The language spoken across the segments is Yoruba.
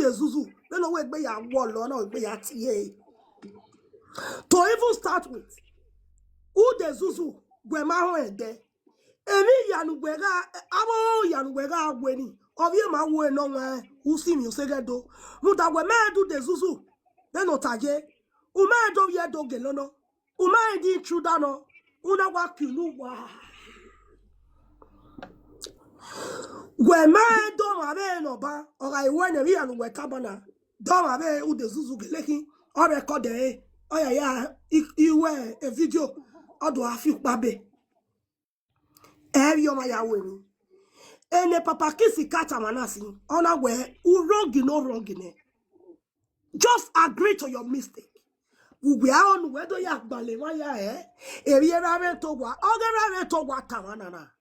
the Zuzu. They know where be ya wall or no be ya TA. To even start with, who the Zuzu, where my there. Emi yanugwega, abo yanugwega weni. Oghionba we no one who see me segedo. Muta we me do the Zuzu. Then no taje. Uma do ye do gelono. Uma di trudano. Una wa kilu wa. We me do mabe no ba. Oga iwe ne mi yanugwe kabana. Do mabe u the Zuzu geleki. O record e. Oya ya iwe a video. Odo afi babe. Oghionba ya weni. Ene papa kisi kata manasi. Ona we u wrong no wrong ne. Just agree to your mistake. We are on whether ya balema eh. Eriera to wa. Ogera to wa tamanana.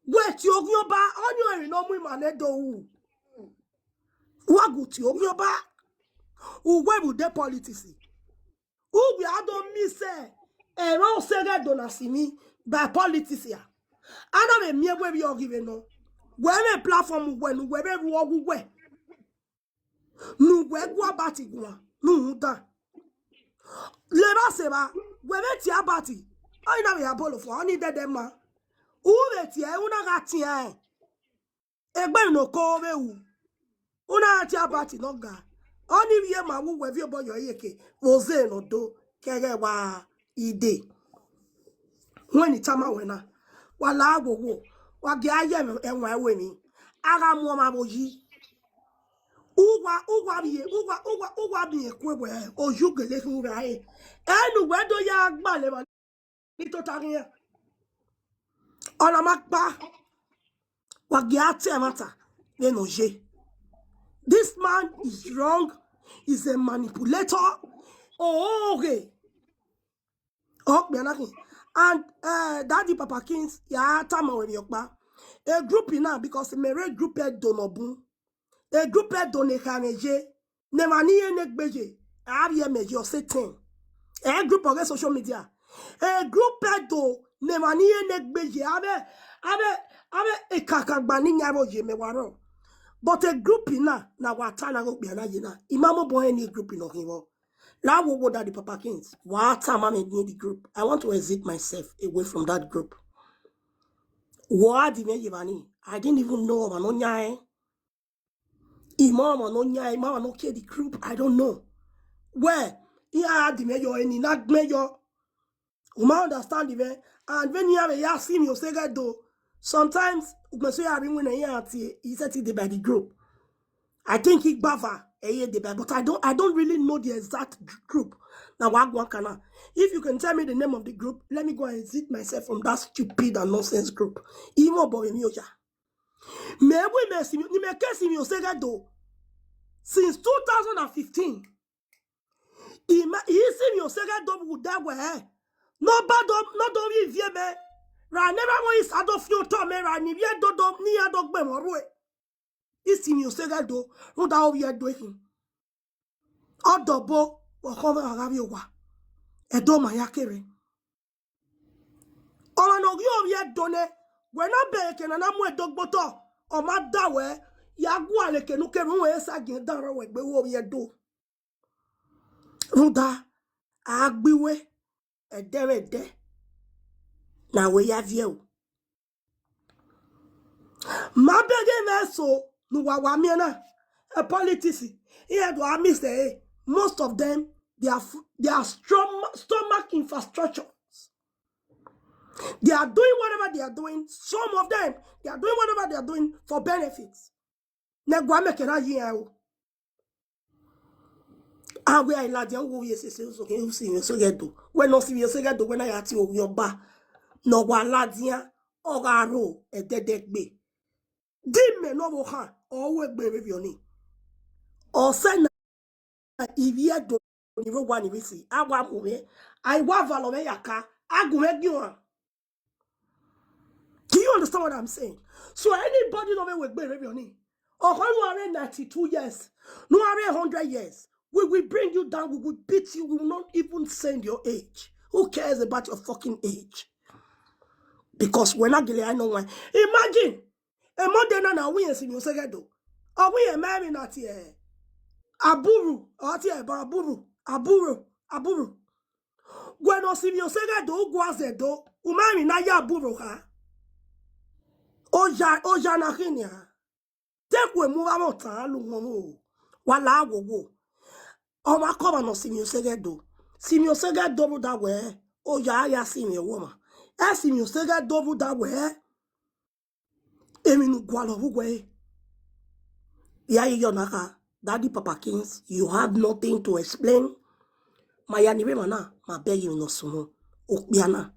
Wait Oghionba on your no mu manedo. Waguti Oghionba. Uwe bu de politics. We are don't miss eh. Ero sege donasimi by politics ya. Ana me we be given no. Where platform when we we nu we gwa bati gwa nu da le ba se ba we be ti abati ai na we abolo for oni de dem ma u be ti e una ga ti e egbe no ko be u una ti abati no ga oni wie ma wu we vi obo yo yeke oze no do kere wa ide when it tama wena wala agwo wa gi aye enwa ewe ni aga mu ma boji Uwa biye kwewe ojugele furae enu wedo ya gbale ma ni to tariya ona makpa wa giate mata enoje. This man is wrong, is a manipulator. Okay. Oh, and Daddy Papa Kings ya tama we yokba a group now because me group donobu. A group donne kaneje, nemani nekbeje, abye mejo setin. A group of social media. A group do nemani nekbeje, abe e kakagbani nyaro je mewaro. But a group na watana go be anajina. Imamo boy any group in Oghionba. La wo Daddy Papa Kings. Wata mama near the group. I want to exit myself away from that group. What I didn't even know manonya. Imam no nya, imam no care the group. I don't know. Where? Yeah, the mayor any not mayor. Uma understand the man. And when you have a see me, you say that though. Sometimes you say I when he said it by the group. I think he bava but I don't really know the exact group. Now what can if you can tell me the name of the group, let me go and exit myself from that stupid and nonsense group. Even boy me oja. Me we me si ni me kesi mi osegado since 2015. He see me osegado would that way. No bad no do we vie me. Ra never mo is ado fio to me ra ni vie do ni ado gbe mo ro. He see me osegado no da we do him. Odobo o ko ra bi wa. Edo ma yakere. Ora no gi o done we na be ke na mu edogboto. O ma dawe ya gwa le kenu ke mu esa gin dan we gbe wo ye do ruda agbiwe ederede na we ya vie o ma bege na so nu wa mi na a politics here do I miss most of them they are stomach infrastructure. They are doing whatever they are doing. Some of them, they are doing whatever they are doing for benefits. Negwa mekena yeo. Ah, we are like who yes, so can see so get do. When no see so get do when I at Oghionba. No wa ladia ogaro e dedegbe. Dime no wo ha o we gbe revioni. O say na ivie do ni ro wa ni we see. Awa mo me. I wa valo me yaka. Agume giwa. Do you understand what I'm saying? So anybody no will be reviewing. Or when you are 92 years, no are 100 years, we will bring you down, we will beat you, we will not even send your age. Who cares about your fucking age? Because we're not getting I know why. Imagine a modern and we in your second. Are we a married not here? Aburu, ati eba aburu. Gweno simio sega do gwaze do, umami na ya aburu ha. Oja na kinya. Tekwe muwa mota lu ngomo. Wala wowo. Oma koma no simio sega do. Simio sega do da we. Oja ya simio woma. Simio sega do da we. Emi nu gwalo wugwe. Ya yonaka. Daddy Papa Kings, you have nothing to explain. Mayani mana, ma beg you no sumo. Okbiana.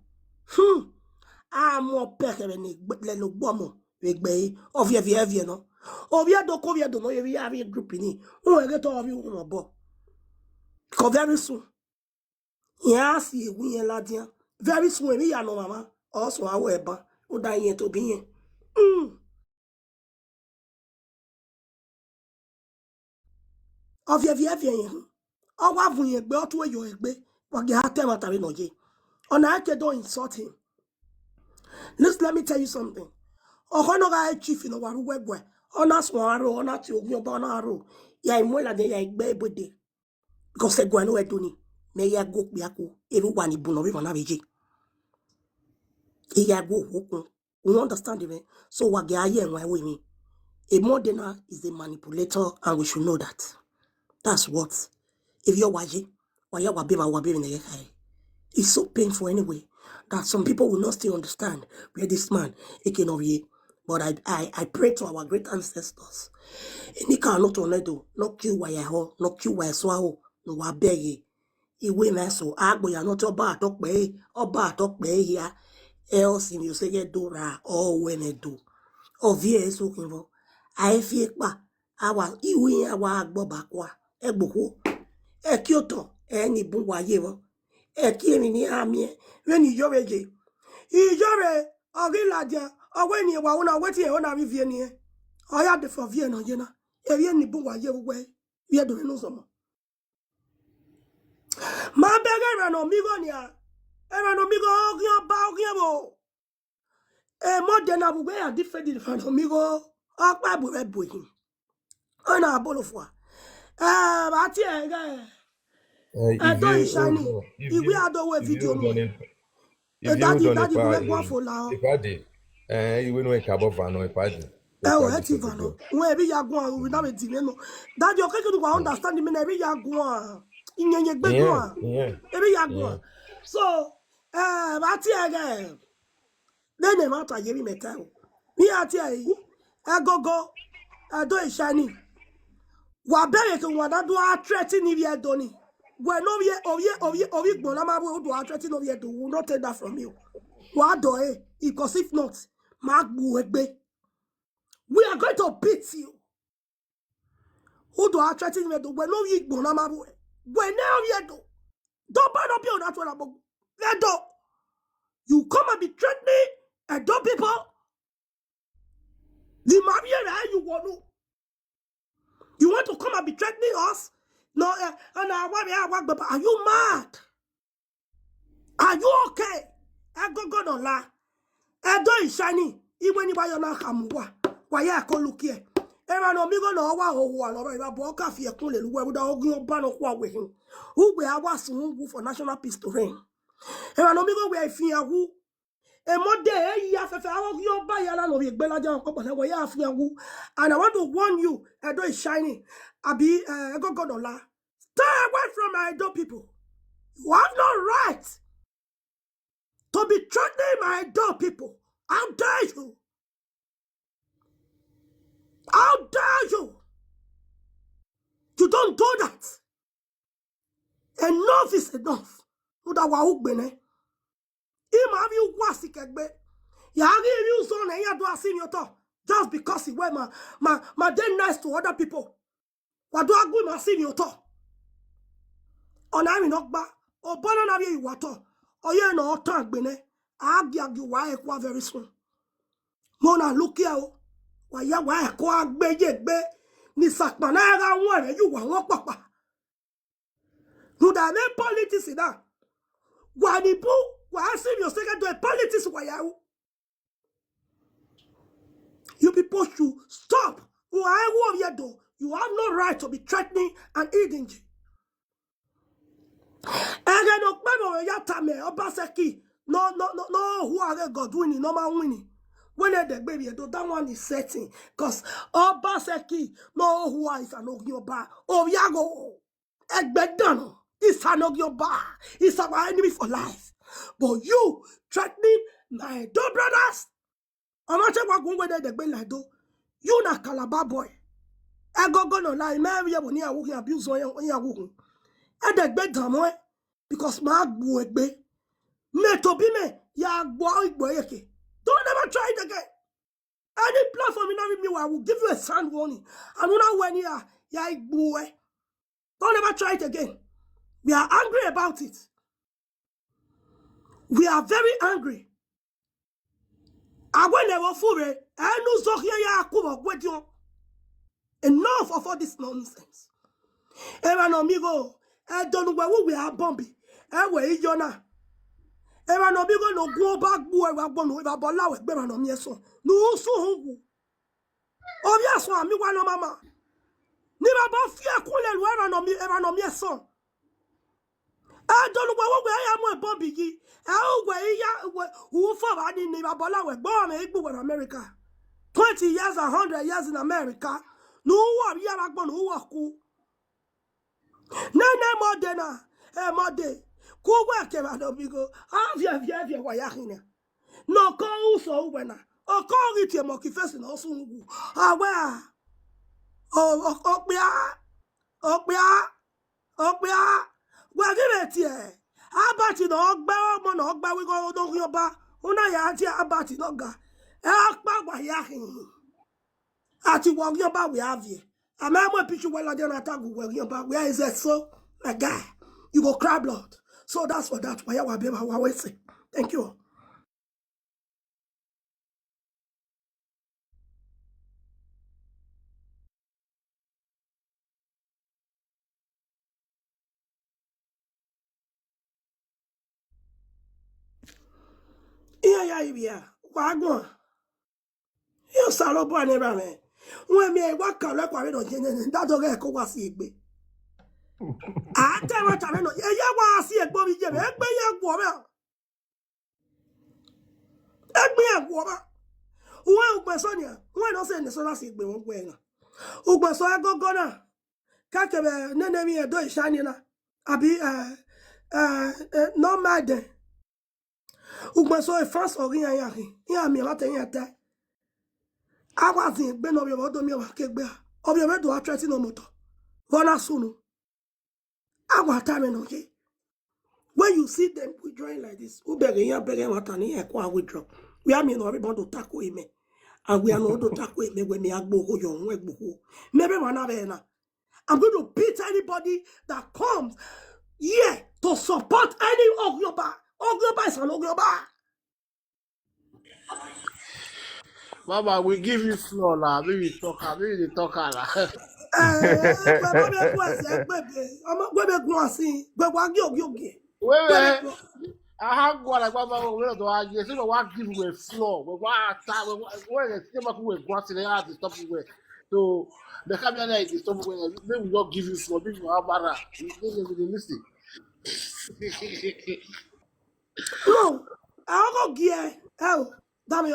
Mo pekere ni le lo bomo. Wegbe. Ovie no. Ovie do kovie do no yevi avi group ni. Get ovi no bo. Because very soon. Yes, ye win ladia. Very soon we ya no mama. Also our eba. Uda yen to be yen. Ovie yen. Owa vun yen gbe otu eyo egbe. Wage ha tema tabi noje. Ona ake don't insult him. Let me tell you something. Ohono ga chief no waru wegwe. Ona swaro, ona ti Oghionba na aro. Ya imwela de ya egbe ebode. Because egwe no edoni. Me ya go biako. Everyone ibuno we na beje. E ya go wokun. You understand me? So wage aye enwa we me. A moderner is a manipulator and we should know that. That's what. If you're waje, waya wabe in the it's so painful anyway that some people will not still understand where this man came over here. But I pray to our great ancestors. Any can not only do not kill why I ho, not kill why I swallow, no wa beg ye. Me so agbo ya not oba talk be here. Else in you say ye do ra all when do. Ovie so kinvo. I fear pa. Awa iwi awa agbo bakwa. Egbo Kyoto, any bungwa yevo. Kimi ni amie. When you joreje. You jore, Ogila, or when you were on waiting on a review. I had the for Vienna, Jena. Evien ni bungwa yevo way. We are doing no summer. My beggar and Omigonia. Eran Omigo, Oghionba. More than I will wear different from Omigo. I will read with him. On our bolofwa. I don't shiny. If we had the video, daddy, we go for now. Iwe no ekabo vano epadi. Eti vano. We be ya go we na be no. Daddy, okay you understand me na be ya go. Inyenye gbe go. Be ya go. So, ati again. Then the matter ye be metal. Me ati ai. Agogo. I don't shiny. Wa bere ke wa na do a threaten ni we doni. When ovi gbonama do a threaten of ye do will not take that from you. Wa do because if not, we are going to beat you. Who do I threaten me do? When no ye gbonama when now ye do. Don't burn up your that one about let do. You come and be threatening and do people. The Maria you want to. You want to come and be threatening us? No, are you mad? Are you okay? I go on la. I don't shiny. Even if I na kamwa. Why I call look here? Eran omigo no wa ho wa no ba bo ka fi ekun le luwe da Oghionba no kwa we hin. Who we are sun for national peace to reign. Eran omigo we fi awu. E mo de e ya fefe Oghionba ya la no be gbelaja ko pale we ya fi awu. And I want to warn you, I don't shiny. Abi go on la. Stay away from my Edo people. You have no right to be threatening my Edo people. How dare you? How dare you? You don't do that. Enough is enough. Uda wa ugbene. Ima have you wasikegbe. Ya give you son and ya do asin yoto. Just because he went my day nice to other people. Wa do agwe ma asin yoto. Ona mi nokba. Obana na bi iwato. Oye no otan gbene. Agi wa ekwa very soon. Mona look here. Wa ya wa ekwa agbeyegbe. Ni sakpana era won re you wa won papa. You da me politics da. Wa ni bu wa asim you say do politics wa ya. You people should stop. Wa e wo ye do. You have no right to be threatening and eating. No, who are God winning, no man winning. When the baby, that one is setting. Because Obaseki, no, who is an Oghionba. Oh, Yago, Egbedano, it's an Oghionba. It's our enemy for life. But you threatening my two brothers. I'm not sure what going to the baby like do. You na Calabar boy. I go no lie, Mary, when you are walking abuse on your walking. And the bed damn because my boy be. Me to be me, ya boy. Don't ever try it again. Any platform in me, I will give you a sound warning. And when you are, ya boy. Don't ever try it again. We are angry about it. We are very angry. I will never fool enough of all this nonsense. Evan amigo, I don't know where we are bumpy. Where is Jonah? Evan amigo no go back boy, we're going to allow it. Bevan on yes, no so hungry. Oh, yes, one, me one mama. Never about fear, cool, Evan on yes, son. I don't know where I am with Bobby. Who for I didn't never allow it. Born in America. 20 years, 100 years in America. No one, we are going to walk. No more dinner. More day. Go work around the bigo. Have you wayahina? No call so when I call it your monkey first and also. Ah, where? Oh, well, give it here. How about it? Ogba, we go to Oghionba. Una ya tia about it, Oga. Akpa wayahin. Ati Oghionba we have here. A man will picture well I don't attack Oghionba. Where is that so? A guy. You go cry blood. So that's for that. Why I be my say. Thank you. Yeah. Wagwan. You salo boy never man. When me what can like what don't that don't get go see it. I tell what I know. Yeah, wa see it, Bobby Jim. Egbe ya gwo. Egbe ya gwo. Who ugbe sonia? Who no say the solar see egbe won gwe na. Ugbe so go na. Ka kebe nene mi do shani na. Abi no mad. Ugbe so e France ori yan yan. Yan mi la ten yan ta. Awa zin egbe no bi o do mi wa kegbe. Obi o me do atreti no moto. Vona sunu. Awa time no ke. When you see them withdrawing like this, we are withdraw. We are not able to tackle him. And we are not to tackle him when we are young. Maybe one of I'm going to beat anybody that comes here to support any Oghionba. Oghionba is an Oghionba. Mama, we give you floor now. Maybe talk now. Maybe they talk now. Wait. I have one like Mama. We don't argue. So we want give you a floor. We want time. We want the same we want to have to stop you. So the camera is stop you. Maybe we don't give you floor. Maybe we have bara. We listen. No, I'll go get hell. Damn it,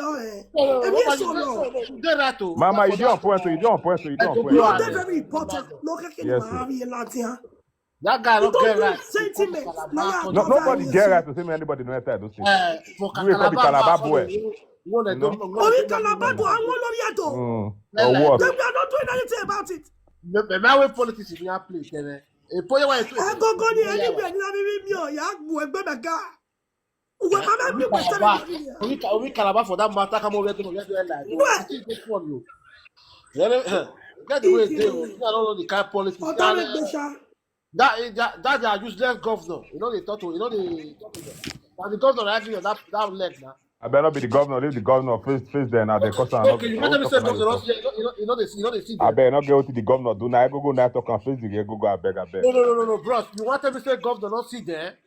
Mama, you don't point, so you don't point. No, they're very important. No, Yes, that guy don't get right. Sentiments. nobody get right to say me anybody no enter those things. For You will be Calabar boy. Only Calabar do I want to Or what? They are not doing anything about it. The man with politics in your place, a boy why I go anywhere. we Calabar for that matter. Come over to get from you. Get the way they don't know the kind of politics. That they are useless governor. You know they talk to. You know the governor actually on that leg now. I better be the governor. Leave the governor face then. At the question. Okay, you better be say governor. You know they see. I better not go to the governor. Do not go now talk and face the go. I beg. No, bros. You want to say governor not see there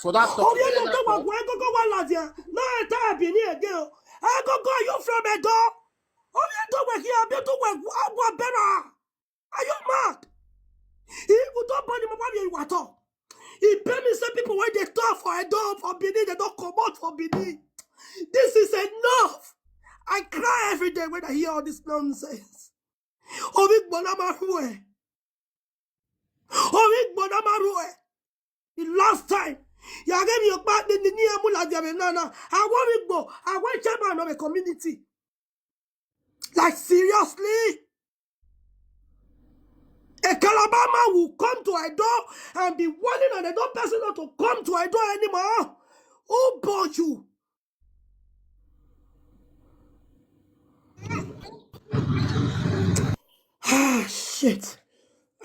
for that talk. Oh yeah, no, go one last year. No, I be near girl. I go you from a door. Oh yeah, do work here. I be do work. What better? Are you mad? If don't burn him, why you at all? He pay me say people when they talk for a dog for Benin, they don't come out for Benin. This is enough. I cry every day when I hear all this nonsense. Ovik Bonamaruwe. Ovik Bonamaruwe. The last time, you gave me your back in the near Mula Diabenana. I want chairman of a community. Like, seriously? A Calabama will come to a door and be warning and the door person not to come to a door anymore. Who bought you? Ah, shit.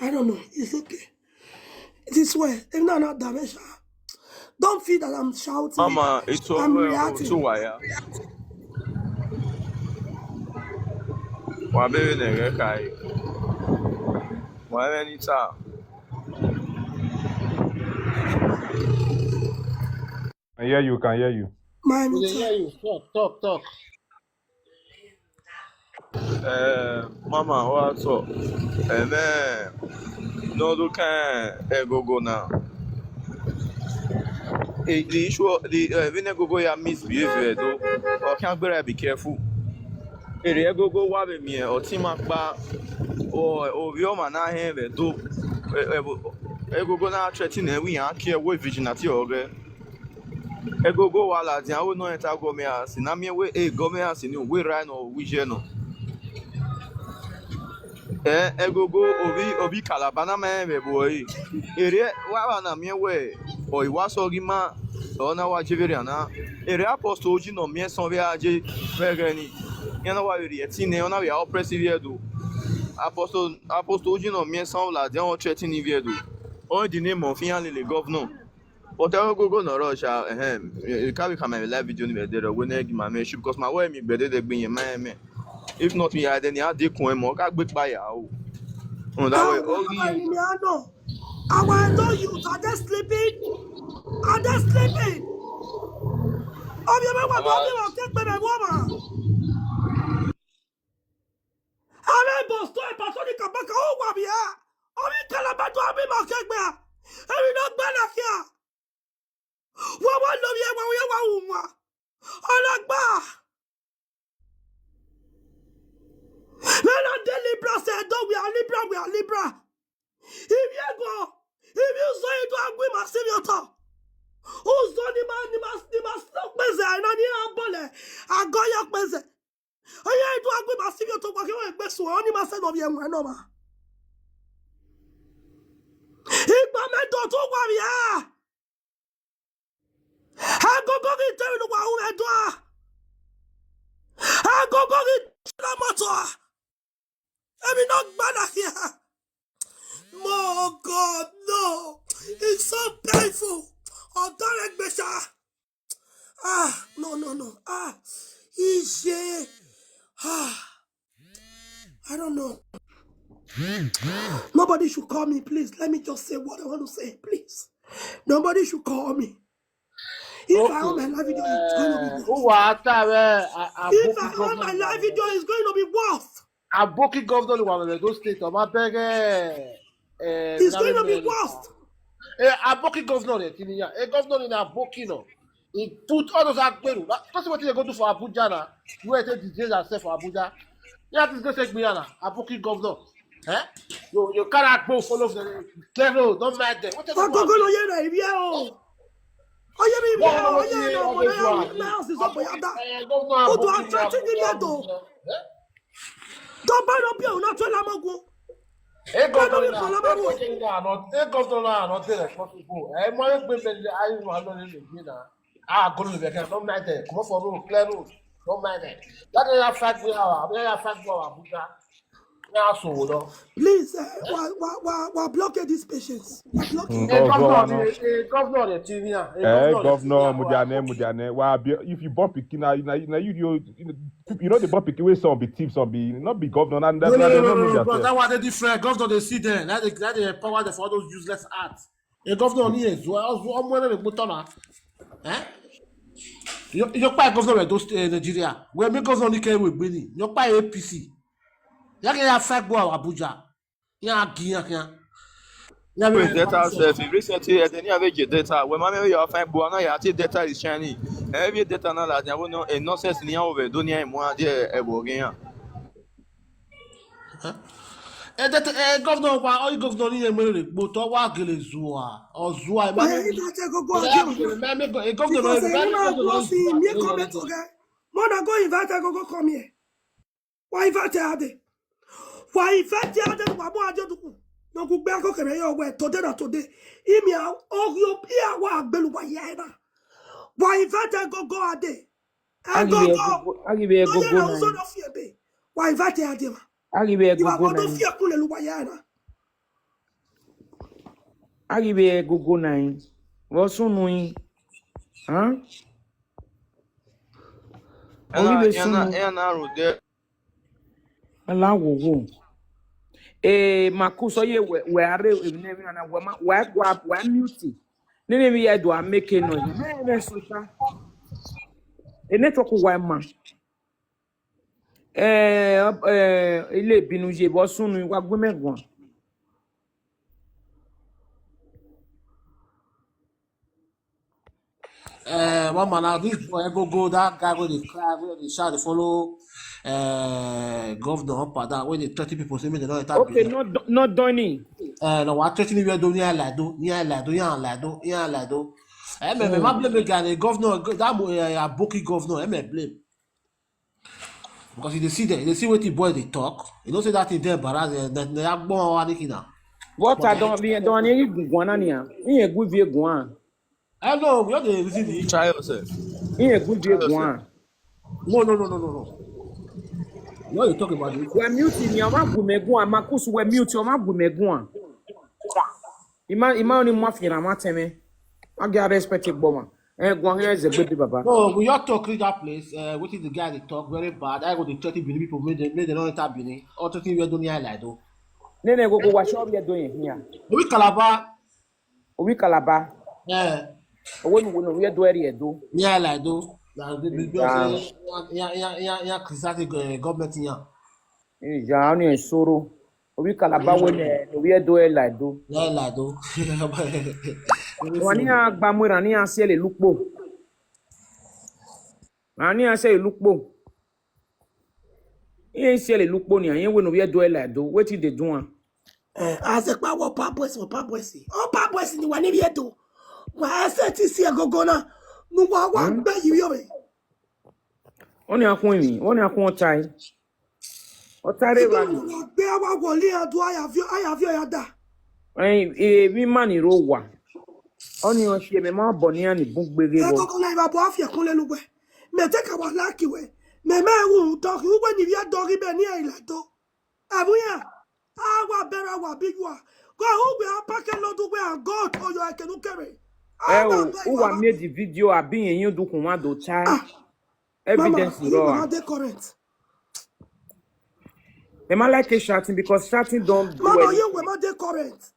I don't know. It's okay. This way. If not damage. Don't feel that I'm shouting. Mama, it's I'm over. reacting. So why? Why be in the guy? Why any time? Can hear you, can hear you. My We hear you. Talk. Mama, what's up? And then no look at go now. The issue, the when go ya misbehave though, or can't be careful. Ere go wa be me or team akpa or Oghionba na he do go na threaten e we an care we vigilante oge. Go wala dia we no enter go me as na me we go me as ni we right no we je no. Go obi Calabana man be boy. Ere wa na me we o iwa so gi ma o na wa jeveri ana. Ere apostle ji no me son be aje vegani. You know why we are seeing now we are oppressive here do. Apostle ji no me son la dia on threaten here do. On the name of the governor. But I go no rush you can't come and live video ni there we na give my membership because my way me be dey gbin me. If not me I then ya dey kun mo ka gbe pa ya o. On that way Our adult youth are they sleeping? Are they sleeping? Oghionba don't take me woman. I'm boss to a person who come back home with me. Obi Calabama to me ma take me. And we not bad here. What love you when we are woman? Olagba. When I'm the Libra said, "Don't we are Libra." If you say it to agree my savior, who's done the must look busy and I need I go your busy. I to agree my savior to work your best one, only my son of young no. If my man don't worry, I go get tell you what I do. I go get the motor. I mean, not bad here. Oh God, no! It's so painful. Oh, don't let me no. Easy. I don't know. Nobody should call me, please. Let me just say what I want to say, please. Nobody should call me. If I on my live video, it's going to be worse. If I on my live video, it's going to be worse. I'm booking governor one of those states. I'm it's going to be worse. I'm booking governor. A governor in a booking. He put all those actors. That's what they go to for Abuja now. You wait till the days are set for Abuja. Yeah, this going to take me now. I'm booking governor. You cannot go follow the clear. Don't matter. What is it? Don't buy up your not to Hey, governor, not responsible. I'm going to be I want to go to the don't matter. Come for clear road. Don't matter. That is a fact we have. Please, block these patients. Governor, Mujane. Well, if you bump it, you know the bump it way some be tips, some be not be governor. And no, that was the different governor they see there. That they empower them for those useless acts. A governor needs one more than the you're quite governor those Nigeria. We make governor came with Billy. You're quite APC. You can have fact boy Abuja. Ya kia. With data self, recently, at any average data, when my you find Buana, Yati data is shiny. Every data now, like, I know a nonsense near over Dunia and one day a Bogia. Governor, why all you governor in America, but what gele zua or zua, Why mammy, invite go again? a Because governor, everyone go see me comment governor. okay. Mona go invite go come here. Why invite ade? Why invite ade to babo ajo duku? No go gbe akokere yo we today na today. Imi a Oghionba wa agbelu wa ye na. Why invite go ade? And go go. Agibe No go ye go na uzo nine. no fear be. Why invite ade ma? Agibe You go are go going to nine. fear kule lu wa ye na. Agibe go go nine. What's sunu? Huh? Ogibe sunu. And I wrote there. Ala wo wo. Makuso ye we are never na we mute. Nene mi ye do a make noise. Me social. Network wa ma. Ile binu je bo sunu wa gbe megun. One man now, this boy go that guy with the cry, with the shout, they follow governor up and down, when they 30 people say me they don't enter Okay, Benin. not done. No, what 30 we do near Lado. Me blame again the governor, that Aboki governor, me blame. Because they see what the boy they talk. You don't say that in there, but they have more one now. What I don't need guana nia. Iye good vie guan. I know, we are the reason the issue. Try yourself. Iye good vie Try yourself. guan. No. What you talking about the issue? We mute ni ama gumeguan. Makusu we mute ama gumeguan. Ima oni mafia na mateme. I get respect boma. Guan here is a baby baba. No, we are talking that place. What is the guy they talk very bad? I go to 30 Benin people made they don't enter Benin. All 30 we are doing here like though. Nene go what shop you doing here? We Calabar, We Calabar. eh, When we do area do. yeah like though. Because Ja. yeah, Christian government here. Ja oni soro. We Calabar when we do e like do. Yeah like though. Wani agba mwira ni ase le lukpo. Ani ase lukpo. Iye se le lukpo ni ayen when we do e like do. Wetin dey do am? As a power purpose or purpose. All purpose ni wani bi eto. Wa set si agogo na. Nu wa gbe yi yo me. Oni akun mi, oni akun otai. Otare ba mi. Gbe awa wole adu ayavio ya da. Mi mani ro wa. Oni o se me ma bo ni ani bugbere bo. Agogo na iba bo afia kunle lugbe. Me te ka wa laki we. Me wu to ki ugbe ni bi adori be ni ila to. Abuya. Awa bera wa bigwa. Go ugbe apake lodugbe and God oyo akenu kere. Who wa made the video abi yin dukun wa do chai. Evidence raw. Mama, they current. They might like shouting because shouting don't do Mama, you will they current.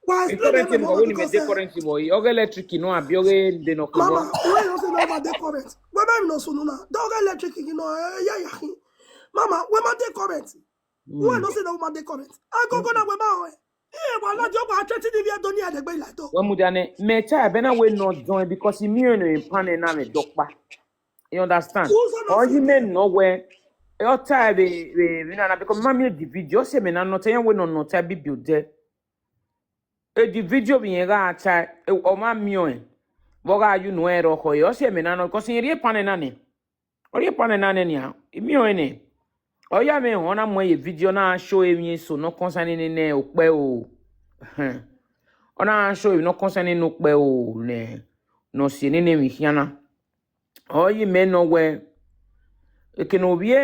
Why is current when you make current boy? Oge electric no abi oge de no. Mama, why you say no they current? When I'm no sununa, dog electric yeah. Mama, when they current? Why no say no they current? I go na we ma. Wala job a chatting the via donia de gbe like to. When mudane me cha be na we not join because he me no in pan na me dokpa. You understand? Or you may know where your time because mammy the video say me na not tell we no be build there. The video be nga cha o ma mio boga you know ero ko yo say me na no because in re pan na ni. O re pan na ni a mio ni. O ya me ho na mo ye video na show e so no concerning ne okpe o. Ona show no concerning no okpe o ne no si ni mi hiana. Oh, you may know where it can be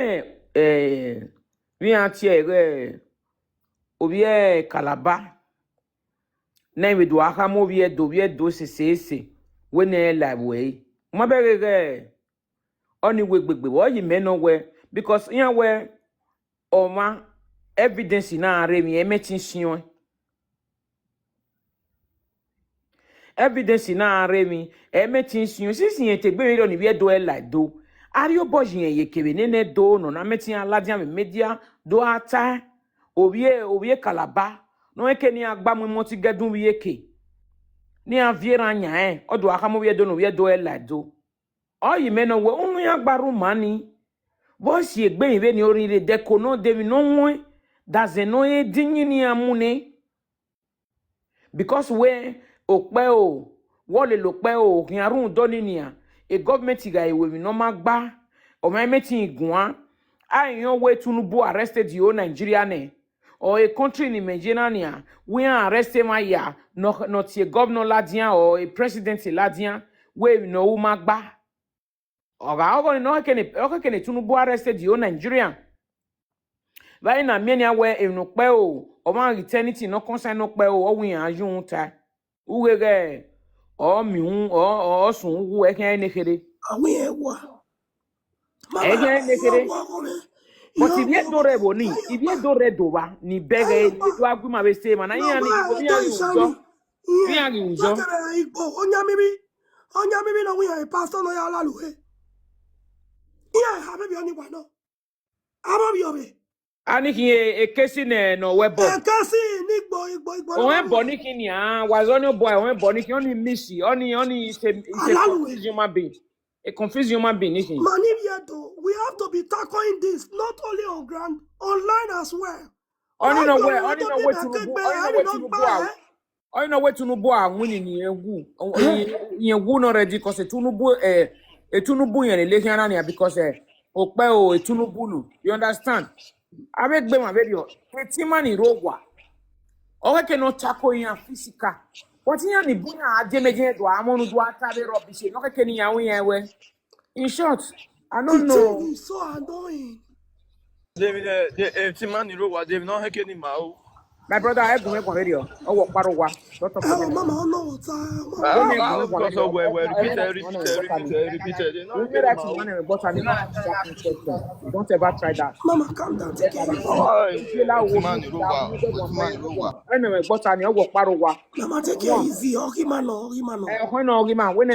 we are here, Obie Calabar. Name we do a hamovia do we do say, when they live way. Mabere only we what you may know where because in where ma evidence in our remi emetin evidence na remi emetin sisi yen tegbe ro ni we do e like do ario boy yen ye kebe nene do no na metin aladia me media do ata obie kalaba no eke ni agba mu moti gedun wi eke ni aviera nya odo aka mo wi do no wi do elado oyi me no we unu ya gbaru mani bo si egbe iwe ni orire deko no devi no nwe daze no e dinyi ni amune because we okpe o wole lo pe o kin arun do ni nia e government ga iwe mi no magba o ma metin igun ayan we Tinubu arrested you Nigeria ne or a country in Nigeria we are arrested my ya not a governor ladian or a president ladian we no magba oga no kene Tinubu arrested you Nigeria vai na mienia we enu pe o ma eternity no concern no pe o wi anjun ta uwege o mi hun o sun wu e kan ne kere Awi ewa. e kan ne kere but if you do rebo ni if you do redo ba ni bege do aguma be say man yan ni go bi yan uzo bi yan uzo Onya mibi no wi e pastor no ya laluhe. Iya ha be bi oni wa no. Aba bi obe. ani ki e kesi ne no webo E kasi ni igbo o en boni ki ni wazoni boy o en boni ki oni misi oni is a confused human being a confused human being ni we have to be tackling this not only on ground, online as well. Oni no we Tinubu a wini ni egwu no ready cause Tinubu Tinubu yen le hiana ni because ope o Tinubu nu you understand abegbe ma baby o etima ni rogwa o ke no tackle yan physical what yan ni buya ajemeje do amonu do atabe rubbish no ke ni yan yen we in short I don't know It's so annoying. David, the man in Roma, David, not hacking him out. my brother I go make video o wo parogwa lot of Mama, no, Because of where repeated. Don't ever try that. Mama, calm down. Take care. Anyway, but I know parogwa. Mama, take care easy. Ogimano. When Ogima, when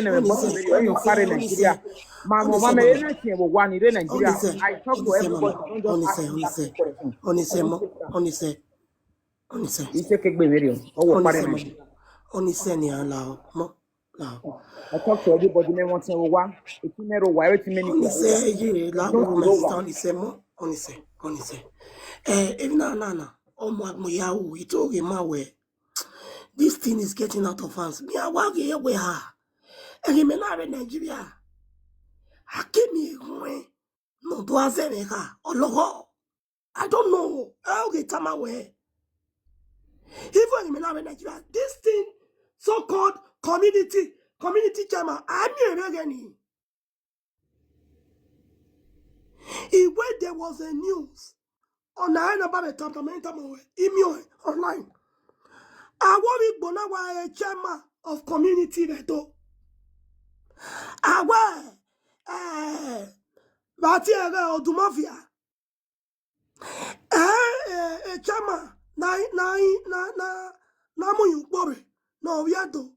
you carry Nigeria, Mama, anything will one in Nigeria. I talk to everybody. Honestly. You take a video. Honestly, now. I talk to everybody. They want to know one. It's never why it's many. Honestly. Even now, we told him where this thing is getting out of hands. Me, I walk here with her. And he may not in Nigeria. I came here no do I don't know. I'll get time away. Even in Nigeria, this thing, so-called community chairman, I'm here. If there was a news on the end about the online, I worry Bonawa a chairman of community reto. I wear Batia or Dumafia. A chairman. Na mo yukbore na oviado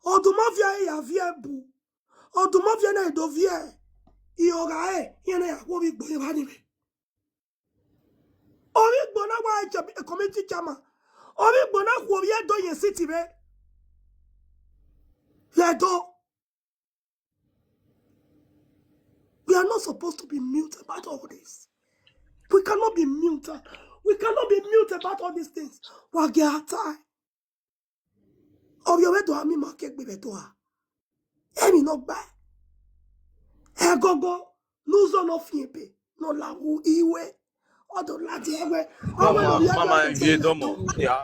odumafia ya viebu odumafia na edovie iogae yana ya wobi gbo yebani me obi gbo na wa committee chairman obi gbo na wo viedo yen city be ledo. We are not supposed to be mute about all this. We cannot be mute. We cannot be mute about all these things. What get time? Of your way to have me market with to her. Any not buy. Go. Lose on of yepe. No la who iwe. Or the latte ever. Mama vie domo. Yeah.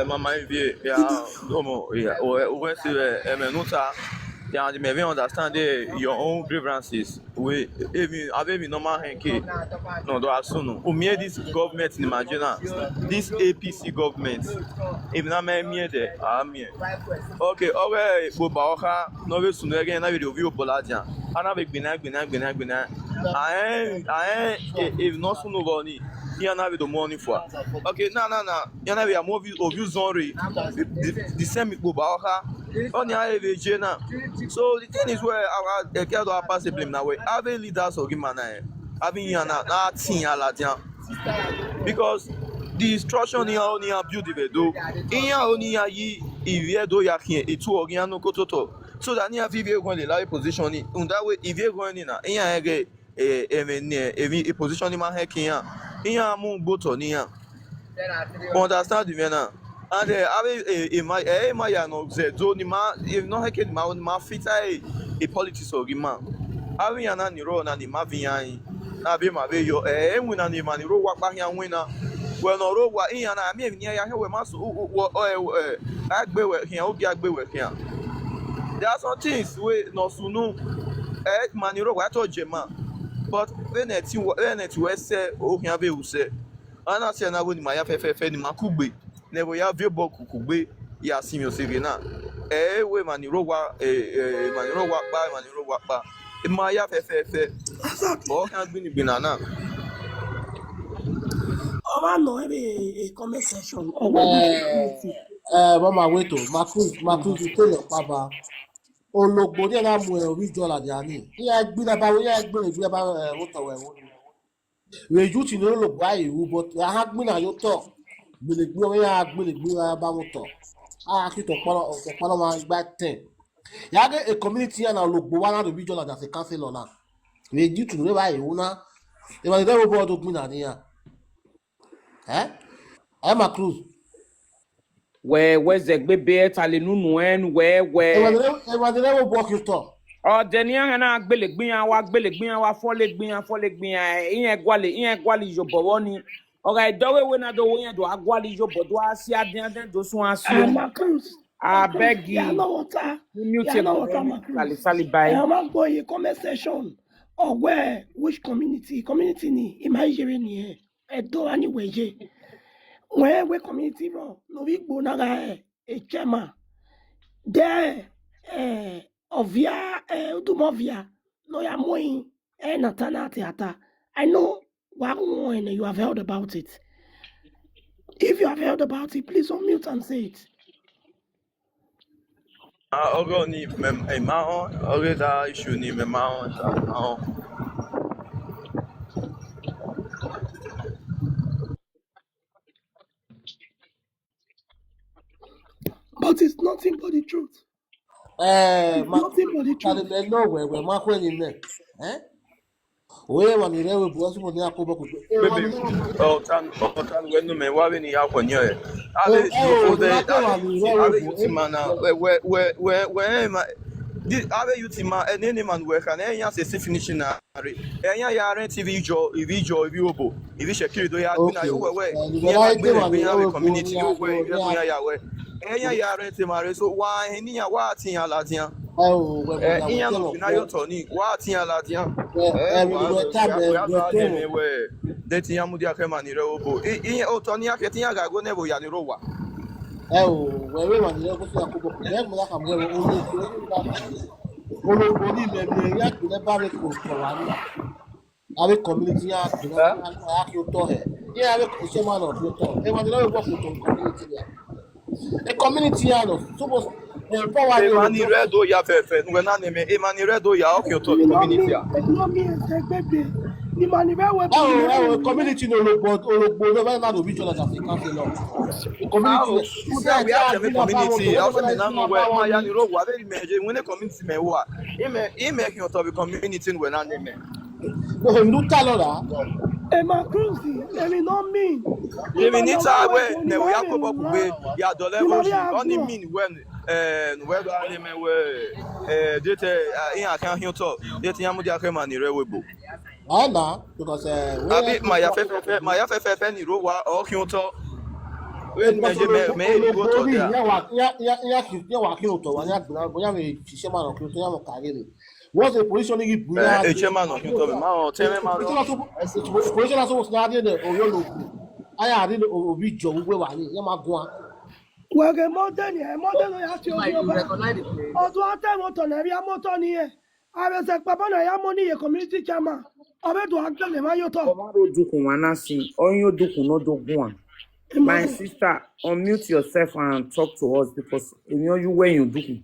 Mama vie. Yeah. Domo. Yeah. When c'est menuta. Yeah, you may understand your own grievances. We even normal hanky. No, do assume. Umie this government in Nigeria, this APC government. Even na me there, okay, Bobaoka, no we soon again. Na video view Boladia. Ana be gbina. If not soon over ni. Here na video money for. Okay, na. Here na we are movie of you zone. The same Bobaoka. On the IVJ now. So the thing is where our pass the blame now. Having leaders or Gimana, having Yana, not seeing Aladian because the instruction ni only build the do iya only yi ivie do ya kin etu ogian no kototo so that ni avivie go le la position ni unda we ivie go ni na iya ege emi position ni ma he kin ya iya mu gboto ni ya understand the na and ma ya no ze do ni ma if no he kin ma fit a politics ogima awi ya na ni ro na ni ma vian na be ma be yo enwe na ni ma ni ro wa pa hia nwe well no ro wa iya na mi ni ya he we ma so agbewe hia obi agbewe hia there are some things we no sunu ma ni ro wa to jema but when it we say o hia be use ana se na wo ni ma ya fefe ni ma kugbe ne bo ya vie bo kugbe ya simi osiri na we ma ni ro wa pa ma ya fefe o kan gbin na no a comment section. Mama Weto, Macruz, you tell your papa. Ologbo díẹ̀ náà mú orí jọlá dì àní. Ìyá gbìnà bá wọ́tọ̀ wẹ̀ wọ́n. Rèjú tì ní ologbo àyè wú bọ́ àhá gbìnà yóò tọ̀. Gbìlègbì ọ̀rẹ́ yà gbìlègbì bá wọ́tọ̀. Àhá kí tọ̀pọ̀lọ́ máa gbá tẹ̀. Yàgé a community yà náà ologbo wà náà orí jọlá dì àti councillor náà. Rèjú tì ní ologbo àyè wú náà. Ìwádìí lẹ́wọ̀ bọ́ ọdún gbìnà níyà. Macruz. Where Zegbe tali nunu en where Ìwádìí lẹ́wọ̀ bọ́ kí tọ̀. Denia na gbelegbin wa folegbin iyen gwali yo bowoni oga idowe we na do yen do agwali yo bodo asi aden do sun asi I beg you mute your sali by I'm going to comment section or where which community ni imagine ni edo anyway je where community no we go na a chairman there Ovia Udumovia no ya moin natana theater. I know one you have heard about it. If you have heard about it, please unmute and say it. Ogo ni mao oge da issue ni mao But it's nothing but the truth. Nothing but the truth. No, where Marco in there. Where one is ever was when you are going tan when me wa ni ya kwanyo e ave yutima any man work and enya say finishing na enya ya rent TV jo ibi obo ibi shekiri do ya na yo we community yo we ya we enya ya rent mare so wa ni ya wa tin ya la tin iya no na yo to ni wa tin ya la tin de tin ya mu dia ke mani re obo iya o to ni ya ke tin ya ga go nebo ya ni ro wa where one is ever so go mo la ka mo olóògbé ní ìmẹ̀mẹ̀ yá kìlẹ̀ bá rẹ̀ kò sọ̀rọ̀ àní àwẹ̀ community yá kìlẹ̀ bá kí o tọ̀ ẹ̀ yẹ́ àwẹ̀ iṣẹ́ máa nà tó tọ̀ ẹ̀ wọ́n ti lọ́wọ́ ìwọ́pọ̀ tó community yá ẹ̀ community yá nà túbọ̀ power ní ìmọ̀ ni rẹ̀ dó ya fẹ̀fẹ̀ nígbà náà ni ìmọ̀ ni rẹ̀ dó ya ọ̀kẹ́ tó community yá. Community ní olóògbé ló bá náà òbí jọ lọ́jà fi káfí lọ. Community also me now where my yani ro wa very meje when community me wa e make you to be community we na name no you tell her Macruz emi no mean emi ni ta we ne we yakobo kugbe ya do level only mean when where do I name we date in account here to date yamu dia kema ni rewebo na because abi my afefe ni ro wa o ki to when me go to there ya wa kí o tọ̀ wá ní àgbìnà bóyá mi ṣiṣẹ́ máa nà kí o tó yá mọ̀ kárí rẹ̀ wọ́n ṣe position ní ìbú náà ṣe máa nà kí o tọ̀ mi máa tẹ́lẹ̀ máa lọ position náà sọ́wọ́sí náà dé òyò lògùn ayé àrí òbí jọ gbogbo wà ní yẹn máa gún wa. wẹ̀gẹ̀ mọ́tẹ́nì ló yà sí Oghionba ọdún àtẹ̀mọ́tọ̀ náà rí amọ́tọ́ nìyẹn àrẹsẹ̀ pàpọ́nà yà mọ́ níyẹn community chairman ọbẹ̀dùn àgbẹ̀lẹ̀ máa yóò tọ̀. ọmọ rò dùkùn wá náà sí ọyún dùkùn náà dógún wa. My sister, unmute yourself and talk to us because you know you when you do.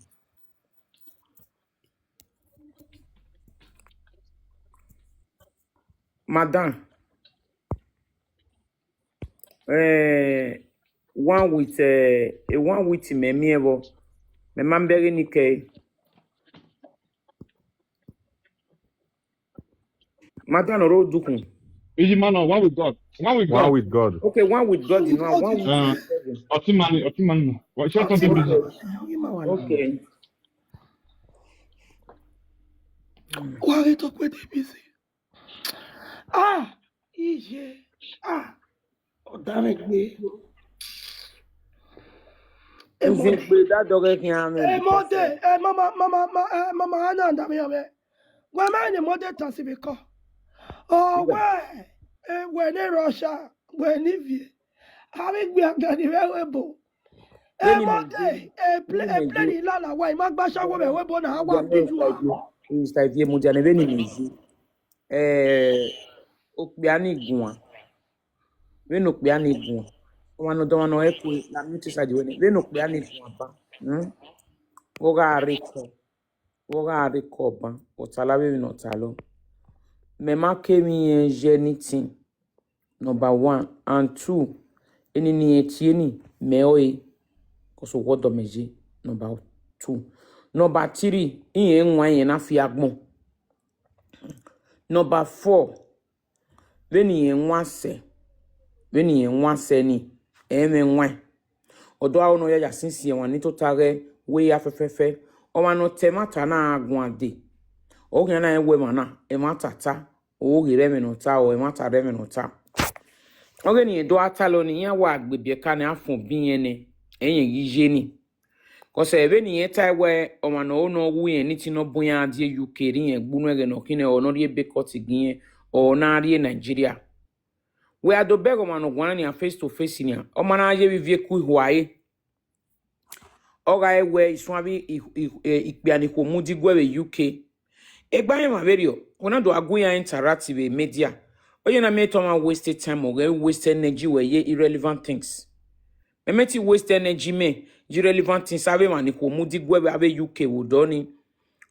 Madam. one with me evo. Me mambere nike. Madano road dukun. Easy man, one with God. One with God. One with God. Okay, one with God, you know, one with Otimani. What's your something business? Okay. Why talk with the busy? Easy. Damn me. That dog Mama, Ananda, me. When man, the mother Tassibiko. Oh, why? When in Russia, when if you having been available. Plenty lala, why? Magbasha, woman, we're born. How about you? Is like the Mujane Veni. Okbiani Gua. When Okbiani Gua. One of the one echo, la notice I do when Okbiani Gua. Oga Rico, Otalawe no talo. Mema kemi anything. Number 1 and 2. Any ni etieni meoe. Koso wodo meji. Number 2. Number 3. Iye nwa na fiagbon. Number 4. Veni ye nwa se ni. Eme nwa. Odo awo no ya sinsi wan ni totare we afefefe. O ma no temata na agun ade. O kan na ewe mana e matata. O gire me no ta o e mata re me no ta. Oge ni do atalo ni yan wa agbebie ka na afun biyen ni eyen yije ni. Ko se ebe ni eta we o ma no no wu yen ni ti no boyan ade UK ri yen gbunu ege no kine o no ri ebe koti gin o na ri Nigeria. We ado bego ma no gwan ni face to face ni o ma na ye vivie ku huaye. Oga ewe iswabi ikpe ani ko mudi gwe UK. Egba yen ma verio ona do aguya interactive media. Oye na me toma wasted time or wasted energy where ye irrelevant things. Me meti waste energy me irrelevant things ave mani ko mudi gwe ave UK wo doni.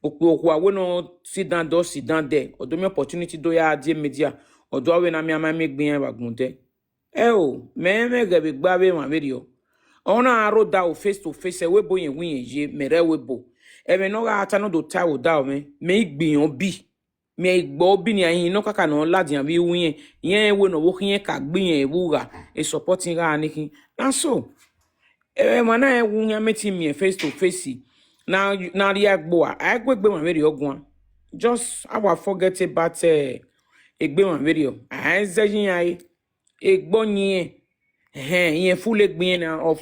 Okwa we no sit down there. Odo me opportunity do ya die media. Odo we na me ama me gbin ba gunde. Me gebe gba be ma video. Ona aro da o face to face we bo yen win ye mere we bo. Me no ga ata no do ta wo da me gbin bi. Me igbo bi ni ayin no kaka no ladian bi win yen we no wo kin ka gbin yen wuga e supporting ga anikin na so mana e wun ya meti me face to face na ri agbo a gbegbe ma very ogun just our forget about egbe ma very o a nzejin ai egbo yin yen full egbin na of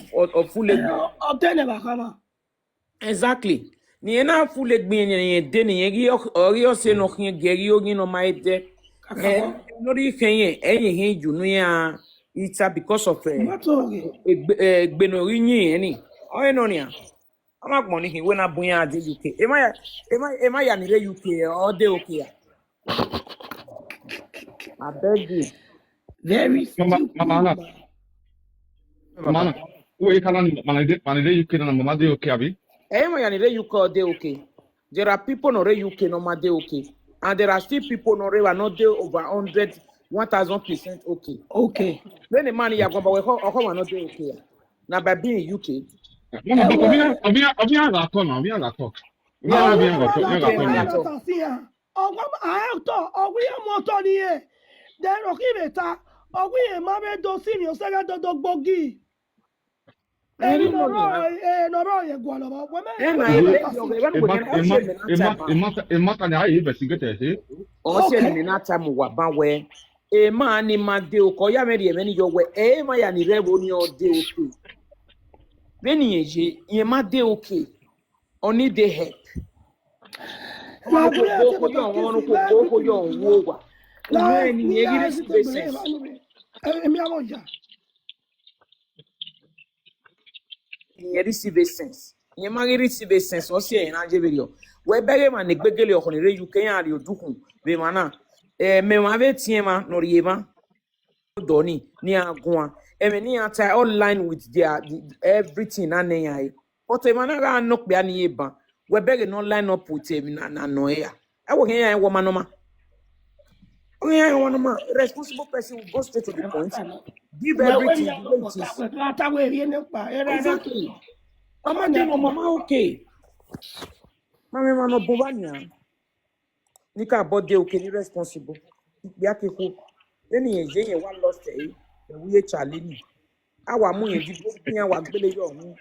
full egbin exactly ni na full egbin yen de ni yen ori o se no kin geri o no mai de no ri ken yen ju no ya ita because of egbe no ri yin ni o no ni ama gbon ni kin we na bunya ade UK e ma ya ni re UK o de okay I beg you Very stupid. Mama, we can't manage UK na mama de okay abi. ma ya ni re UK o de okay. There are people no re UK no ma de okay. And there are still people no re not there over 1,000% okay. Okay. When the man ya go ba we come not there okay. Now by being UK. Mama, but obi la talk now, obi la talk. Yeah, Obi la talk. ma ni ma de o ko ya me de me ni yo we ma ya ni revo ni o de okay beni eje ye ma de okay oni de help ko yo wo wa la ni ye gi receive ye receive sense ye ma receive sense o se na je berio we bege ma ni gbegele o ko ni re UK yan ri odukun be ma na me ma be tie ma no ri ma doni ni agun eme ni ata online with their everything na nen but e man ga knock bia ni eba we beg no line up with him na no ya e wo hen ya wo manoma Yeah, one of my responsible person will go straight to the point. Give everything the way it is. Exactly. Mama then no mama okay. Mama no bovania. Nika body okay ni responsible. Bi akeko. Eni eje yen wa lost e. We challenge. Awa mu yen di gbin awa gbele yo hun.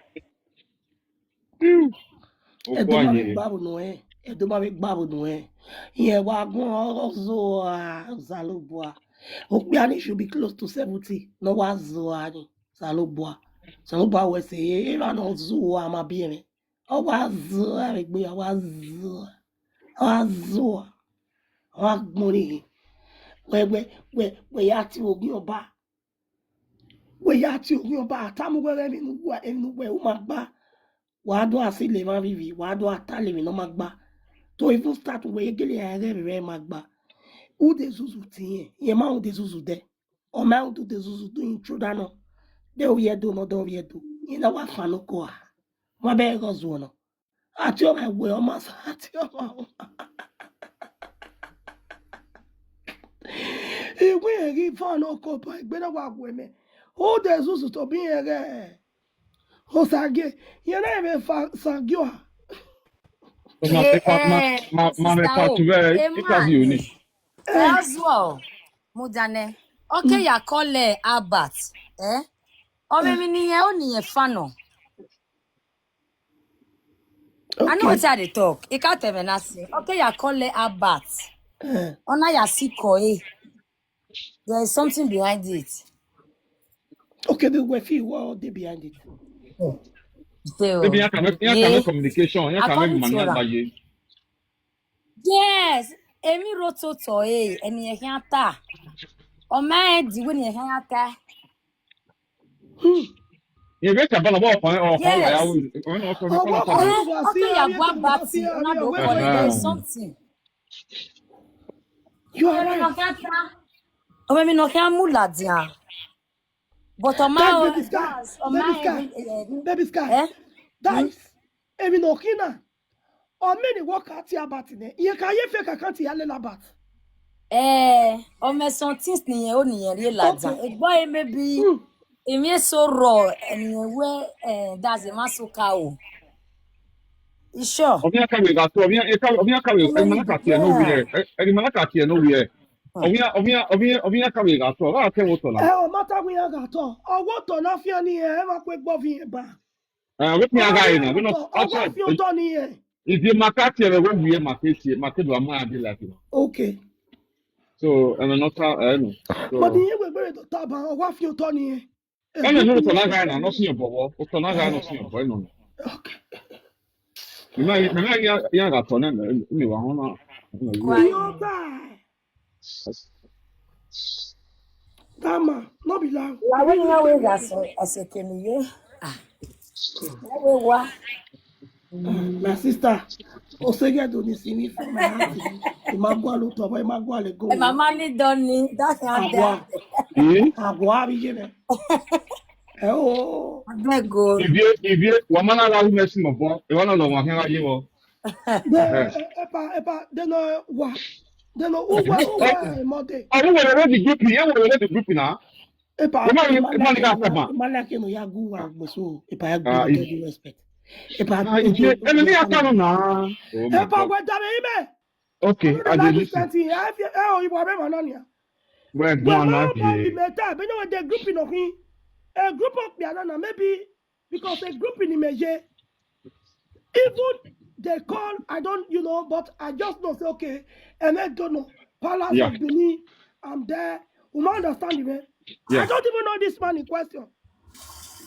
Edoma mi babu no e. Edoma mi babu no e. Iye wa gun ozo Zalobua. Okpiani should be close to 70. No wa zoani. Zalobua. Zalobua we say even no zo ama bien. O wa zo agbe wa zo. Wa zo. Wa gboni. We ya ti Oghionba. We ya ti Oghionba. Tamu we mi nu we o ma gba. Wa do asile ma vivi. Wa do atale mi no ma gba. To even start we gele ere magba. Who de zuzu tin ye ma who de zuzu de. O ma who de zuzu do intruder no. De o ye do no do ye do. Ina wa fa no ko a. Wa be go zo no. Ati o ma we o ma sa ati o ma. E we ri fa no ko pa gbe na wa we me. Who de zuzu to bi ere. O sage. Ye na me fa sagyo a. Sister O, Emani. Azwa. Mudane. Okay, ya call Abat. O me ni ye o ni ye fano. I know what they talk. E ka teme na se. Okay, ya call Abat. Ona ya siko There is something behind it. Okay, the way what they behind it. Maybe you can communication. You can According make to money her. by you. Yes. Emi roto to eni e hian ta. O ma di we ni e hian ta. You get a ball of or Yes. Okay, ya Okay, gwa bati. Ona do call it. There is something. You are right. O me no hian mula dia. But o ma Baby sky. Dice. Emi no kina. O many work at ya batine. Ye ka ye fake account ya lela bat. O me something ni o ni yen ri ladan. Egbo e maybe emi so raw eni we that's a masuka o. Sure. Obia ka we ga so obia ka we manaka tie no we e manaka tie no we obia ka we ga so wa ke wo so na O mata we ga to. O wo to na fi ani e ma pe gbo fi ba. we me aga ina we no o wa fi o to ni e. If you market here, we will market do am adi like it. Okay. So and not no. But the we be to taba o wa fi o to ni e. And no to na guy na no see your bobo. O to na guy no see your boy no. Okay. Na ya ga to na me wa ho na. You buy. Dama, no be loud. La we na we ga so asekemiye. We wa. My sister, Osege do ni simi for my auntie. Imagwa lo to boy imagwa le go. Mama ni don ni that and that. Agwa bi je me. Oh. Abego. If you woman ala hu mesi mo bo, e wona lo wa hen aye wo. Epa, they know what? They know who mode. Ah, we were the group here, we were the group na. Epa, Malaki no ya gu wa so epa ya gu with respect. Epa, enemy aka na. Epa we da me ime. Okay, I dey listen. Oh, you be man on ya. We go na be meta, but no the group in ohin. A group of piano maybe because a group in Imeje. Even they call, I don't, but I just know, say, okay, and I don't know. Palace of Benin, I'm there. You don't understand me. I don't even know this man in question.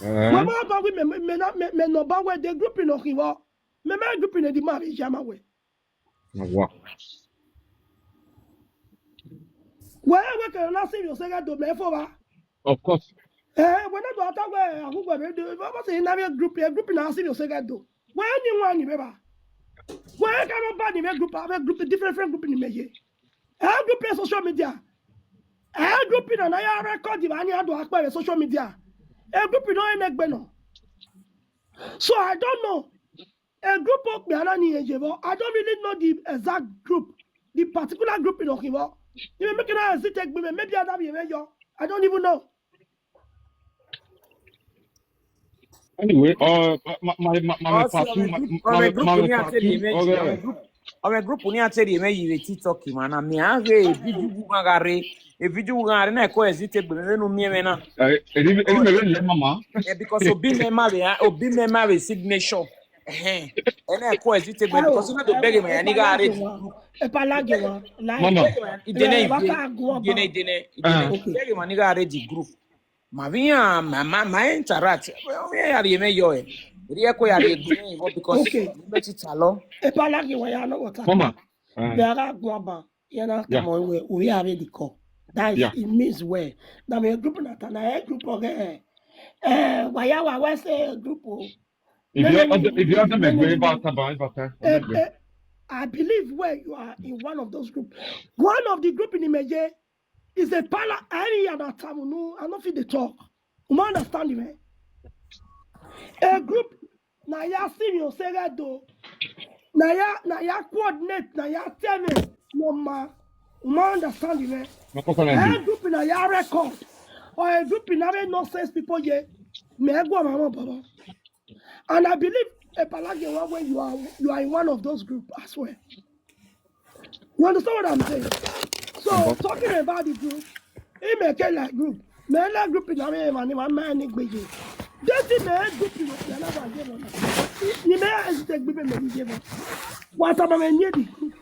Mama, but we may not buy where the group in Okiwa. Me group in the marriage, Yamawe. Wow. Where we can not see you say that do for Of course. When I do attack where I go, what say a group in our city, you say that do. Where anyone, remember? Where can I buy the group? Have a group, different group in the media. I group in social media. I group in and I record the money I do acquire social media. A group in no beno. So I don't know. A group of Bianani Ejevo. I don't really know the exact group, the particular group in Okivo. You make it sit take me, maybe I'll be yo. I don't even know. Anyway, my Also, part two, on a group ni part ate di two, emeji, on a group ni ate di emeji we TikTok man. Me age video bugare, e video bugare na ko ezite gbe me no mie na. ele me le mama. Because obi me we signature. Eh. Ena ko ezite gbe because na do beg me ani ga ready. Epalagewa, like, Mama. Idene beg me ani ga ready group. Ma via ma interact. Me ya di me yo e. Ri ko ya di gbe because me ti talo. Epalagewa ya no what Mama. Biara Gwaba, yana kama we have the call. That is, it means where. Now we group na a group of wayawa we say group. If you have them, I believe where you are in one of those groups. One of the group in Imeje is a pala any other time. No, I don't feel the talk. You understand me? A group na ya senior say that though. Na ya coordinate na ya tell me no ma. You understand me? A group in a ya record or a group in a nonsense people here. Me go mama baba. And I believe a palage when you are in one of those groups as well. You understand what I'm saying? So talking about the group, it make a like group. Me like group in a man big. That's man group in a you may hesitate group and give us. What am I near the group?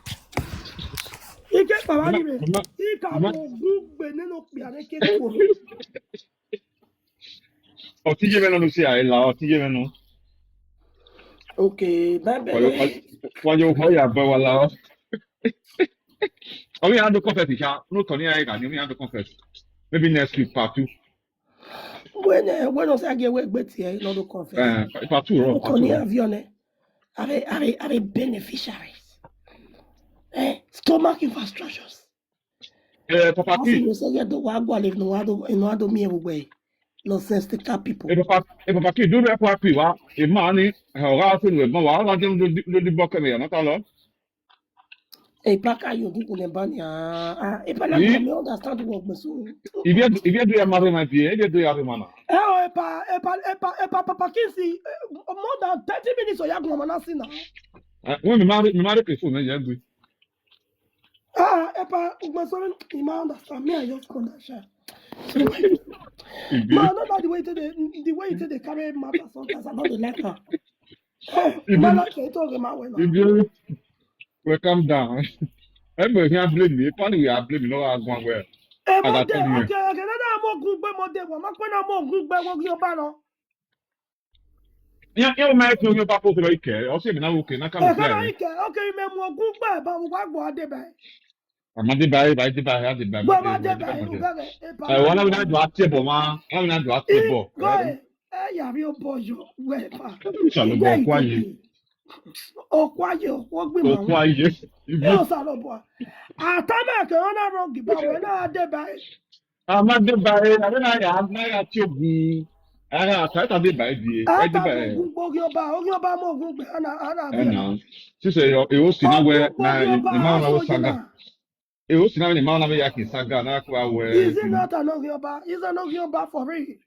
He get palage. He can go group beneno pianeke for. Okay, baby. When you hire Bawala, oh, we have to confess, no, Tony, I have to confess. Maybe next week, part two. When I get work, but here, no confess. Part two, are beneficiaries. Stomach infrastructures. Papa, you say you don't want to live no me away. Nonsensical people. Papa, do that for people. If money, how I feel with my wife, do the book of me, not a lot. Paka, you do the bunny. If I don't understand what so. If you do a mother, my dear, you do your man. Oh, Papa Kissy, more than 30 minutes or Yago now. When we marry people, yeah, good. Epa, you understand me, I just connection. No, not the way to the carry matter sometimes I not the letter. If you welcome down. Everybody can blame me. Funny we are blaming no one where. Okay, Yeah, you might know your papa to like care. I'll say now okay, not come to play. Okay, me mo good by, but we go de by. I'm not the buy, the buy. I want to do a table, man. I want to do a table. You have your boy, where? Shall go quiet. Oh, quiet, what we want. Quiet. You saw boy. I time I can wrong, but when I de by. I'm not the buy, I don't have my tube. I try to be by the Oghionba, she said, it was in a way, the man was saga. It was in a man of Yaki saga, is it not an Oghionba? Is an Oghionba for real?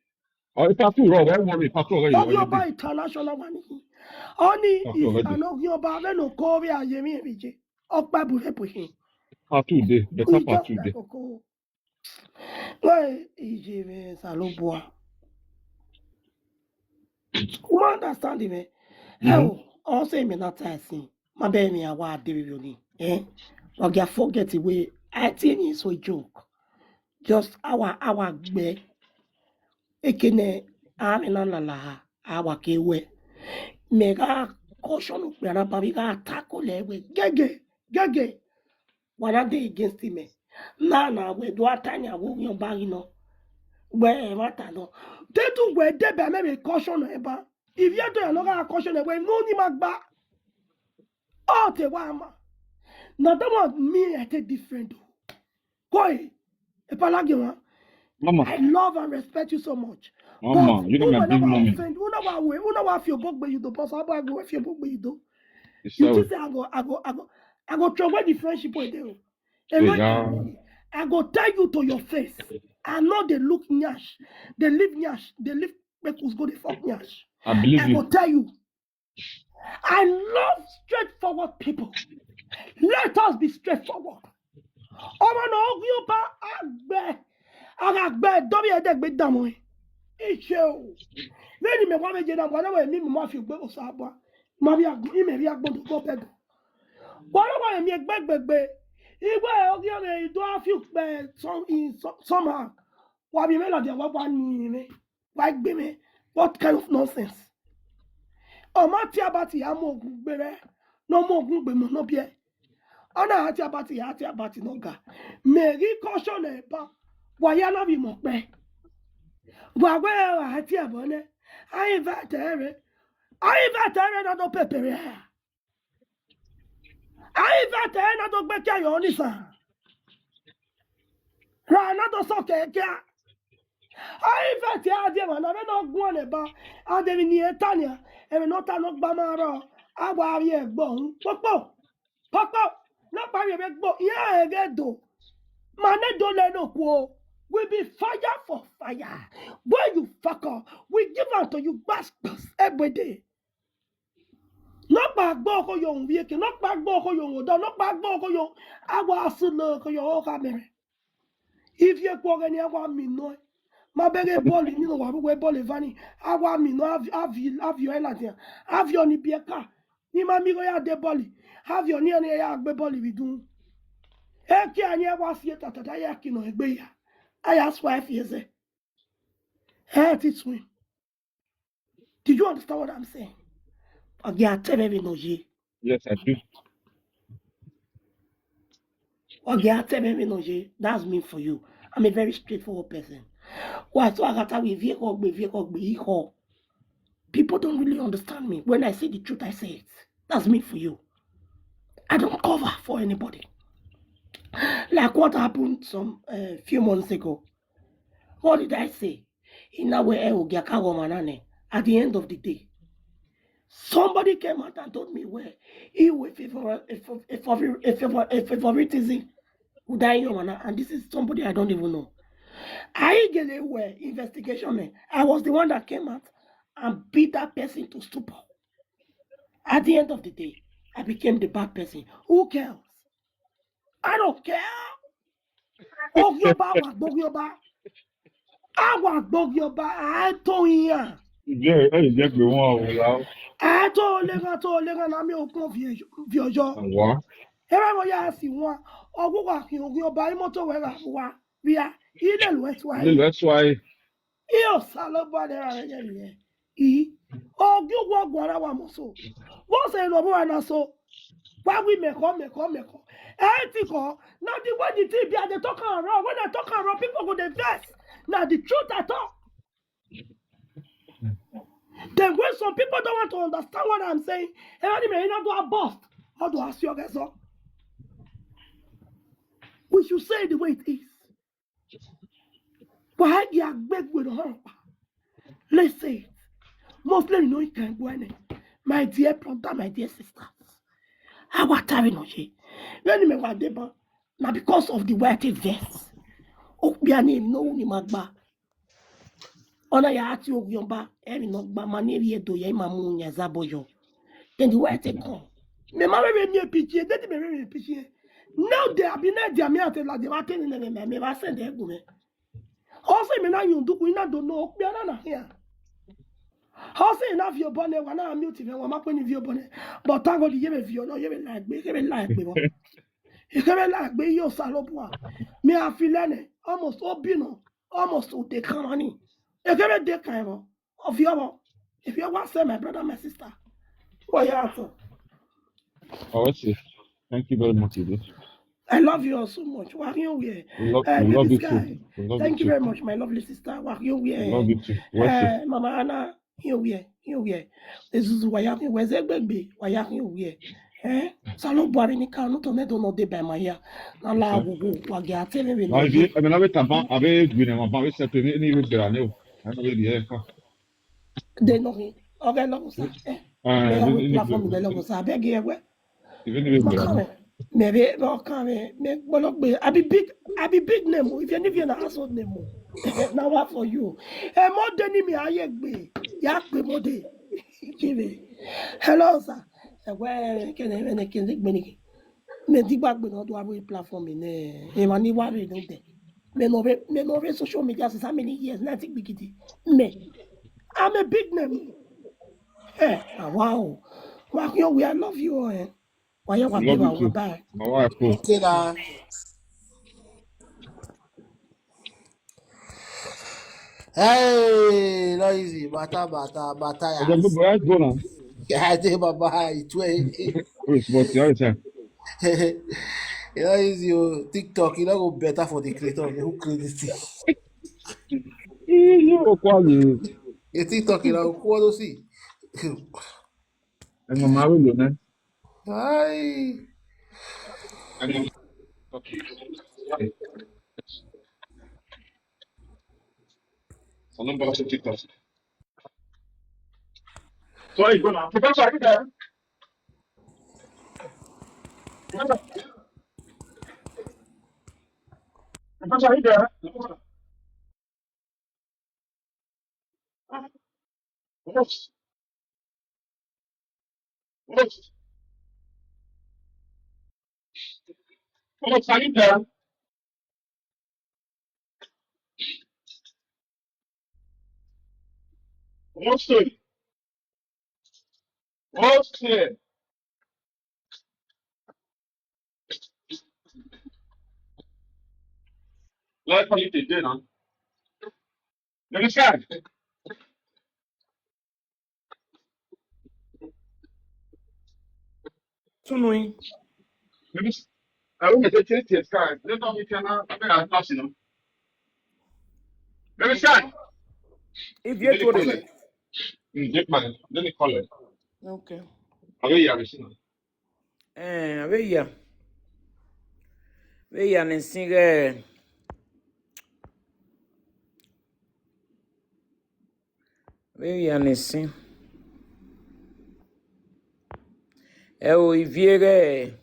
Oh, it's a two row, Oghionba international money. Only is an Oghionba, then no Korea, Yemi, Vijay. Okpa Burepuhin. How 2 days, the top of 2 days. Why, EJ, Saloboa? You understand me? Hell, also me not saying. My baby, I want to do it. Or get forget away. I think it's a joke. Just our be. Ekene, I'm in la our kewe. Mega caution, we are not tackle lewe. Gege. What are they against him? Nana, we do a tiny Oghionba, you know. Where matter no. They do where they be maybe caution eba. If you do another caution away, no ni magba. Oh, te wama. Now that one me I take different. Koi, epalagewa. Mama, I love and respect you so much. Mama, you know my big mommy. You know what feel book you do, but I go if you book you do. You just say I go throw away the friendship with you. I go tell you to your face. I know they look nyash. They live nyash. They live because go the fuck nyash. I believe I go you. tell you. I love straightforward people. Let us be straightforward. Ọmọ náà Oghionba àgbẹ̀ dọ́bí ẹ̀ẹ́dẹ́gbẹ̀ dàmú ẹ̀. Ìṣe o. Lẹ́yìn mi wọ́n méje náà wọ́n náà mi máa fi gbé ọ̀sán àbọ̀. Ìmẹ̀ rí agbọ́dọ̀ gbọ́ bẹ́ẹ̀ dùn. Wọ́n náà mi gbẹ́gbẹ́gbẹ́. Ìgbẹ́ Oghionba ìdó àfi pẹ̀ sọ́mà. Wà mí mélòdì àwọn wà ní mi. Wà gbé mi. What kind of nonsense? Ọmọ tí a bá ti yà mọ ogun gbé rẹ̀ náà mọ ogun gbé mọ̀ náà bí ẹ̀. Ọ̀nà àti abati n'ọ̀gá. Mèrí kọ́ṣọ́ nà ẹ̀bá. Wàyà náà bí mọ̀ pẹ́. Wàgbé àti àbọ̀nẹ́. Ayé bá tẹ̀rẹ̀. Ayé bá tẹ̀rẹ̀ náà tó pèpèrè. Ayé bá tẹ̀rẹ̀ náà tó gbé kí ayọ̀ nísàn. Rà náà tó sọ kẹ̀kẹ́. Ayé bá tẹ̀rẹ̀ adé wà náà náà gún ọ̀nà ẹ̀bá. Adé ni ẹ̀ tánìà. Ẹ̀rẹ̀ náà tá náà gbá máa rọ̀. Àwọ̀ àrí ẹ̀gbọ́n. Pọ́pọ́. No parry make go yeah do. Man don't let no go. We be fire for fire. When you fucker, we give unto you bastards every day. No back bo ko yon wieke, no back bo ko yon do, no back bo ko yon awa asuna ko yon kamere. If you go any awa mi no. Ma bege ball ni no wa we ball vani. Awa mi no have your elati. Have your ni bieka. Ni ma mi go ya de ball. Have your near ya gbe ball we do. Eki anya wa fie tata ya kino egbe ya. I ask 5 years. Teach me. Did you understand what I'm saying? Ogia tell me no ye. Yes, I do. Ogia tell me no ye. That's me for you. I'm a very straightforward person. Why so I got we vehicle. People don't really understand me. When I say the truth, I say it. That's me for you. I don't cover for anybody. Like what happened some few months ago. What did I say? At the end of the day, somebody came out and told me where he will favoritism would I and this is somebody I don't even know. I get away investigation. I was the one that came out and beat that person to stupor. At the end of the day, I became the bad person. Who cares? I don't care. Oghionba. I told you. Yeah, hey, just be one. I told you, na mi okun viojo. Wow. Eba mo ya si won. Ogbogbo akin Oghionba imoto wera wa. Bia, ile lo etwa. That's why. Iyo salo ba de ra ye. Oghionba gwara wa mo so. Wọ́n say no bo na so. Why we make up. Ethical. Now the way the thing be they talk around. When they talk around, people go the vex. Now the truth I talk. Then when some people don't want to understand what I'm saying, everybody may not do a bust. How do I ask you guys up? We should say it the way it is. Why you are big with her? Let's say it. Mostly you know you can go in. My dear brother, my dear sisters. I was tired of it. Now because of the white vest. Okbia name no ni magba. Ona ya ati Oghionba, emi no gba maneri edo ya imamu nya zaboyo. Then the white come. Me ma me pichi, dey me pichi. Now they have been there me ate la de wa ten me ba send e gu me. Also me na yun duku ina do no okbia na here. Also enough your bonnet when I mute me wa pe ni view bonnet. But thank God you view no you like me bo. You can like be your salopwa. Me a filene almost obino, almost to take money. You can take kind of your if you want to say my brother, my sister. What you answer? Oh, that's it. Thank you very much, Edith. I love you all so much. What you wear? We love you too. Thank you very much, my lovely sister. What you wear? Love you too. Mama Anna, here we This is why you where's it baby? Why you wear? Salo boire ni ka no to ne do no de ba ma ya na la wo wa ga tele we no vie e me na we tampa ave gbin ma ba we se pe ni we bra ne o na no we die ka de no ri o ga lo sa platform de lo sa be ge we even we bra Maybe okay, I be big name. If you live in a household name, now what for you? More than me, I be. Yakbe more day. Hello, sir. Where can I me di gbagbe no do our platform in e ma ni worry no there. Me no social media since how many years? Nothing big. Me. I'm a big name. Wow. Wow, we I love you. Why you I love you wa too. bye. My wife too. Okay, now. Hey, no easy. Bata, I said, good yes. boy, let's go now. I think, Baba, it's way. Oh, it's about the other time. You know, easy. TikTok, you know, go better for the creator. Who created this thing? You quality. The TikTok, you know, what do see? I'm a married man. Hi. Okay. So number of TikTok. So I go now. Professor, are you there? Professor, are you there? Professor, Professor, are you there? What's it? What's it? Like how you did, huh? You understand? Tunui. Maybe I will get it to sky. Let me can I pass you. Let me sky. If you Let me told call it. it. Get man. Let me call it. Okay. Away, yeah, listen. Veya. Veya ne singe. Veya ne sin. O iviere.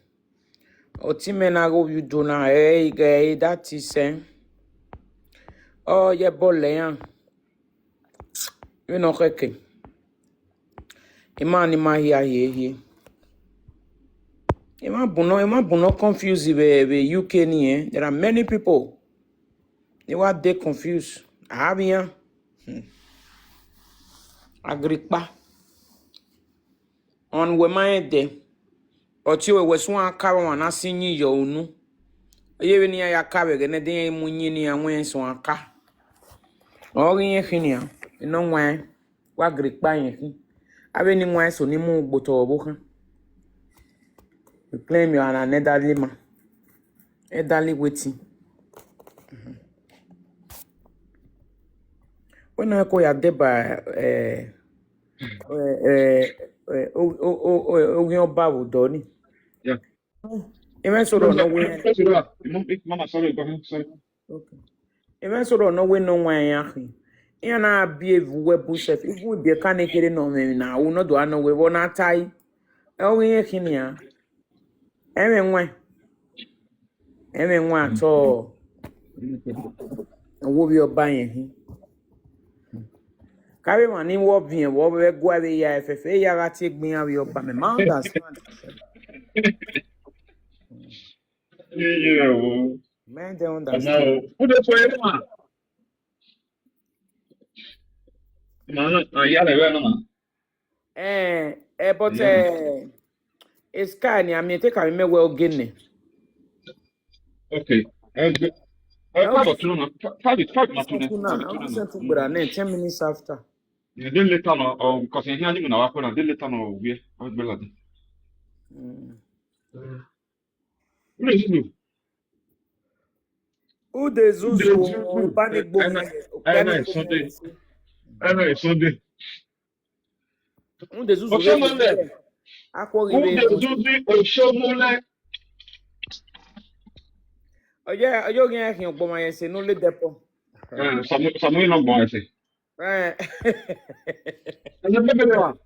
O timena go you do na that is oh ye boleyan. You know keke. Imani ma here. Ima buno confused with UK ni eh. There are many people. They were they confused. Abiyan. Agripa. On we mind de. Oti we so aka wan asinyi yo nu. Oye ni ya ka be ne de munyi ni anwen so aka. Ori yen khinia. No wan. Wa agripa yen. Abe ni wan so ni mu gboto obo kan. You claim you are an elderly man. Elderly waiting. When I call ya deba Oghionba wo do ni. Yeah. Even so no we. Mama, sorry, go ahead. Sorry. Okay. Even so no we no wan ya khi. Ya na behave we bullshit. If we be can kere no me na we no do ano we wona tai. E o yen khinia. Enwe to wo bi oba yen hi. Carry man in what bien wo be gwa be ya fefe ya ga ti gbin awi oba me ma understand. Yeah. Men don't understand. No. Who the for man? Man, yeah, like man. But Yeah. it's kind I mean take me well gene. Okay. I'll Five be or two now. Five not two now. Five or I'll two be now. sent to Brane 10 minutes after. Yeah, then later no, because in here you know what then later no we. I was better. What is it? Who the Zuzu panic And boom and panic it's boom. Sunday. And it's Sunday. Who the Zuzu Oshomole. revo. Akwo Who rive. the Zuzi Oshomole? Oh yeah, you get here but my say no le depo. Samuel no bon ese. Eh. And the baby one.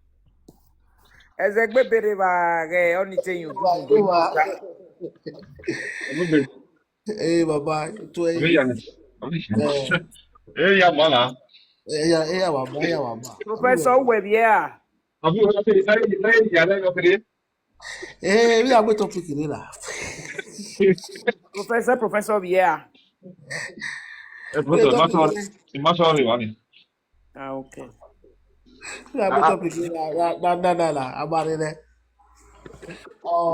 Ezegbe bere ba ge oni te yin Baba, odugun do baba. ta. Eh, baba, to Abi eh, yani. Ya bana. baba, baba. Professor Webia. Abi o se sai ya na yo kire. We are going to pick it lah. Professor Bia. We are Pronto, going to ma so pick it. ma so ri wani. Ah, okay. We are going to pick it lah. About it.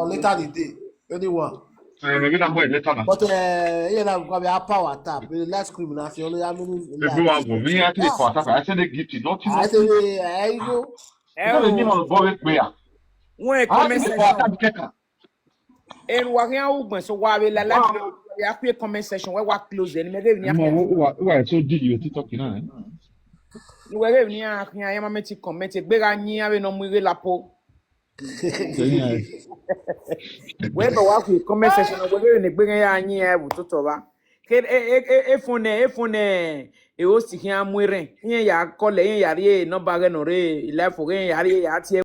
Later the day, anyone. Me bi na boy leta na. But because we have power tap. We let's criminal. You only have many E bi like wa this. go mi ati ko ata ka. I say dey give you nothing I say, nothing. you go. E so le mi Oh, mo bo we pe ya. one Ah comment ti ko ata section. bi keka. En wa rien ou so wa we la live ya ku comment section we wa close ni me dey ni Mo akia. wa so di you TikTok na. Ni we dey ni akia ya ma me ti comment e gbera yin awe no mu ire lapo. We ba wa ku comment section we dey ni gbera ya yin e bu to ba. Ke e phone e o si hin amwere. Yin ya call yin ya ri no ba re no re ile fo yin ya ri ya ti